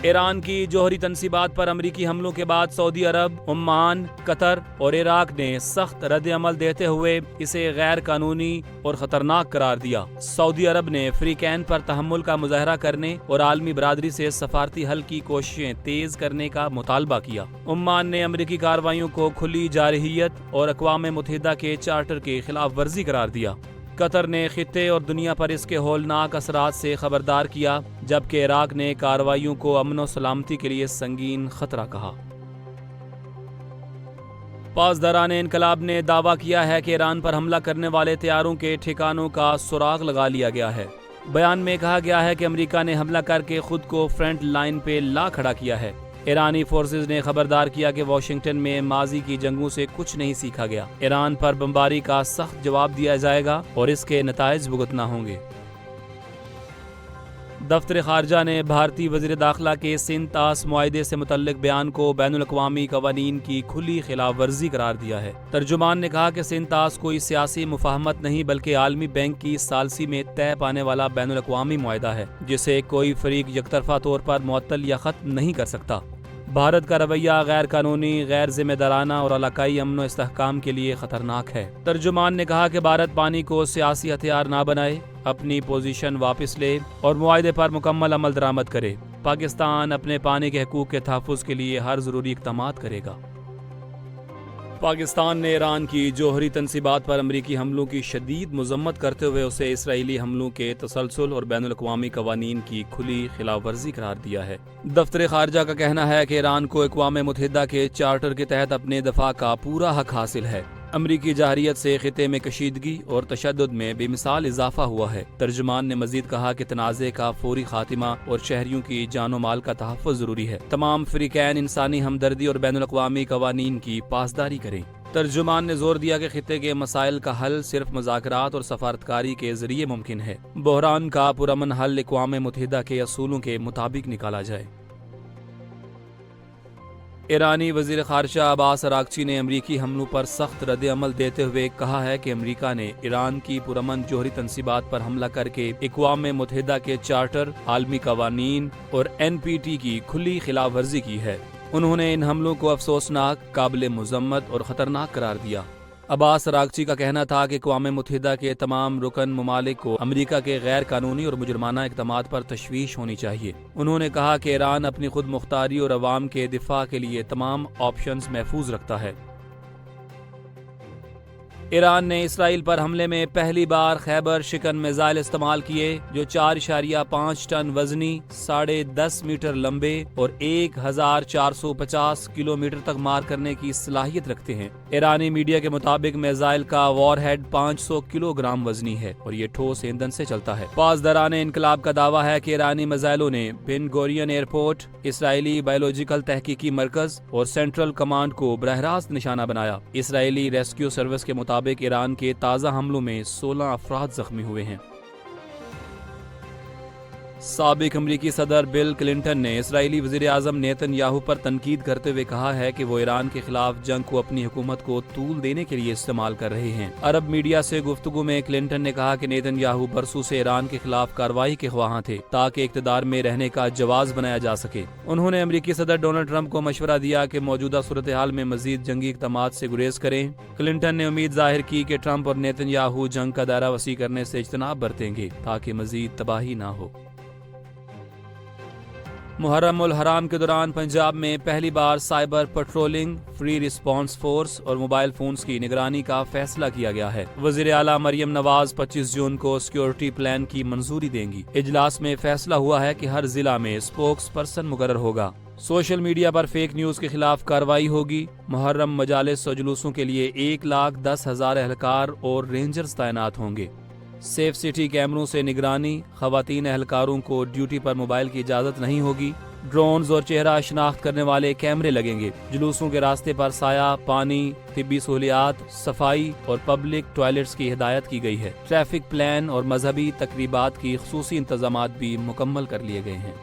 ایران کی جوہری تنصیبات پر امریکی حملوں کے بعد سعودی عرب، عمان، قطر اور عراق نے سخت رد عمل دیتے ہوئے اسے غیر قانونی اور خطرناک قرار دیا۔ سعودی عرب نے فریقین پر تحمل کا مظاہرہ کرنے اور عالمی برادری سے سفارتی حل کی کوششیں تیز کرنے کا مطالبہ کیا۔ عمان نے امریکی کارروائیوں کو کھلی جارحیت اور اقوام متحدہ کے چارٹر کی خلاف ورزی قرار دیا۔ قطر نے خطے اور دنیا پر اس کے ہولناک اثرات سے خبردار کیا، جبکہ عراق نے کارروائیوں کو امن و سلامتی کے لیے سنگین خطرہ کہا۔ پاسداران انقلاب نے دعویٰ کیا ہے کہ ایران پر حملہ کرنے والے طیاروں کے ٹھکانوں کا سراغ لگا لیا گیا ہے۔ بیان میں کہا گیا ہے کہ امریکہ نے حملہ کر کے خود کو فرنٹ لائن پہ لا کھڑا کیا ہے۔ ایرانی فورسز نے خبردار کیا کہ واشنگٹن میں ماضی کی جنگوں سے کچھ نہیں سیکھا گیا۔ ایران پر بمباری کا سخت جواب دیا جائے گا اور اس کے نتائج بھگتنا ہوں گے۔ دفتر خارجہ نے بھارتی وزیر داخلہ کے سندھ طاس معاہدے سے متعلق بیان کو بین الاقوامی قوانین کی کھلی خلاف ورزی قرار دیا ہے۔ ترجمان نے کہا کہ سندھ طاس کوئی سیاسی مفاہمت نہیں بلکہ عالمی بینک کی ثالثی میں طے پانے والا بین الاقوامی معاہدہ ہے، جسے کوئی فریق یک طرفہ طور پر معطل یا ختم نہیں کر سکتا۔ بھارت کا رویہ غیر قانونی، غیر ذمہ دارانہ اور علاقائی امن و استحکام کے لیے خطرناک ہے۔ ترجمان نے کہا کہ بھارت پانی کو سیاسی ہتھیار نہ بنائے، اپنی پوزیشن واپس لے اور معاہدے پر مکمل عمل درآمد کرے۔ پاکستان اپنے پانی کے حقوق کے تحفظ کے لیے ہر ضروری اقدامات کرے گا۔ پاکستان نے ایران کی جوہری تنصیبات پر امریکی حملوں کی شدید مذمت کرتے ہوئے اسے اسرائیلی حملوں کے تسلسل اور بین الاقوامی قوانین کی کھلی خلاف ورزی قرار دیا ہے۔ دفتر خارجہ کا کہنا ہے کہ ایران کو اقوام متحدہ کے چارٹر کے تحت اپنے دفاع کا پورا حق حاصل ہے۔ امریکی جارحیت سے خطے میں کشیدگی اور تشدد میں بے مثال اضافہ ہوا ہے۔ ترجمان نے مزید کہا کہ تنازع کا فوری خاتمہ اور شہریوں کی جان و مال کا تحفظ ضروری ہے۔ تمام فریقین انسانی ہمدردی اور بین الاقوامی قوانین کی پاسداری کریں۔ ترجمان نے زور دیا کہ خطے کے مسائل کا حل صرف مذاکرات اور سفارتکاری کے ذریعے ممکن ہے۔ بحران کا پرامن حل اقوام متحدہ کے اصولوں کے مطابق نکالا جائے۔ ایرانی وزیر خارجہ عباس اراغچی نے امریکی حملوں پر سخت رد عمل دیتے ہوئے کہا ہے کہ امریکہ نے ایران کی پرامن جوہری تنصیبات پر حملہ کر کے اقوام متحدہ کے چارٹر، عالمی قوانین اور NPT کی کھلی خلاف ورزی کی ہے۔ انہوں نے ان حملوں کو افسوسناک، قابل مذمت اور خطرناک قرار دیا۔ عباس اراغچی کا کہنا تھا کہ اقوام متحدہ کے تمام رکن ممالک کو امریکہ کے غیر قانونی اور مجرمانہ اقدامات پر تشویش ہونی چاہیے۔ انہوں نے کہا کہ ایران اپنی خود مختاری اور عوام کے دفاع کے لیے تمام آپشنز محفوظ رکھتا ہے۔ ایران نے اسرائیل پر حملے میں پہلی بار خیبر شکن میزائل استعمال کیے جو 4.5 ٹن وزنی، 10.5 میٹر لمبے اور 1450 کلومیٹر تک مار کرنے کی صلاحیت رکھتے ہیں۔ ایرانی میڈیا کے مطابق میزائل کا وار ہیڈ 500 کلو گرام وزنی ہے اور یہ ٹھوس ایندھن سے چلتا ہے۔ پاسداران انقلاب کا دعویٰ ہے کہ ایرانی میزائلوں نے بن گورین ایئرپورٹ، اسرائیلی بایولوجیکل تحقیقی مرکز اور سینٹرل کمانڈ کو براہ راست نشانہ بنایا۔ اسرائیلی ریسکیو سروس کے مطابق ایران کے تازہ حملوں میں 16 افراد زخمی ہوئے ہیں۔ سابق امریکی صدر بل کلنٹن نے اسرائیلی وزیر اعظم نیتن یاہو پر تنقید کرتے ہوئے کہا ہے کہ وہ ایران کے خلاف جنگ کو اپنی حکومت کو طول دینے کے لیے استعمال کر رہے ہیں۔ عرب میڈیا سے گفتگو میں کلنٹن نے کہا کہ نیتن یاہو برسوں سے ایران کے خلاف کارروائی کے خواہاں تھے تاکہ اقتدار میں رہنے کا جواز بنایا جا سکے۔ انہوں نے امریکی صدر ڈونلڈ ٹرمپ کو مشورہ دیا کہ موجودہ صورتحال میں مزید جنگی اقدامات سے گریز کریں۔ کلنٹن نے امید ظاہر کی کہ ٹرمپ اور نیتن یاہو جنگ کا دائرہ وسیع کرنے سے اجتناب برتیں گے تاکہ مزید تباہی نہ ہو۔ محرم الحرام کے دوران پنجاب میں پہلی بار cyber patrolling, free response force اور موبائل فونز کی نگرانی کا فیصلہ کیا گیا ہے۔ وزیر اعلیٰ مریم نواز 25 جون کو سیکیورٹی پلان کی منظوری دیں گی۔ اجلاس میں فیصلہ ہوا ہے کہ ہر ضلع میں اسپوکس پرسن مقرر ہوگا۔ سوشل میڈیا پر فیک نیوز کے خلاف کارروائی ہوگی۔ محرم مجالس و جلوسوں کے لیے 1,10,000 اہلکار اور رینجرز تعینات ہوں گے۔ سیف سٹی کیمروں سے نگرانی، خواتین اہلکاروں کو ڈیوٹی پر موبائل کی اجازت نہیں ہوگی۔ ڈرونز اور چہرہ شناخت کرنے والے کیمرے لگیں گے۔ جلوسوں کے راستے پر سایہ، پانی، طبی سہولیات، صفائی اور پبلک ٹوائلٹس کی ہدایت کی گئی ہے۔ ٹریفک پلان اور مذہبی تقریبات کی خصوصی انتظامات بھی مکمل کر لیے گئے ہیں۔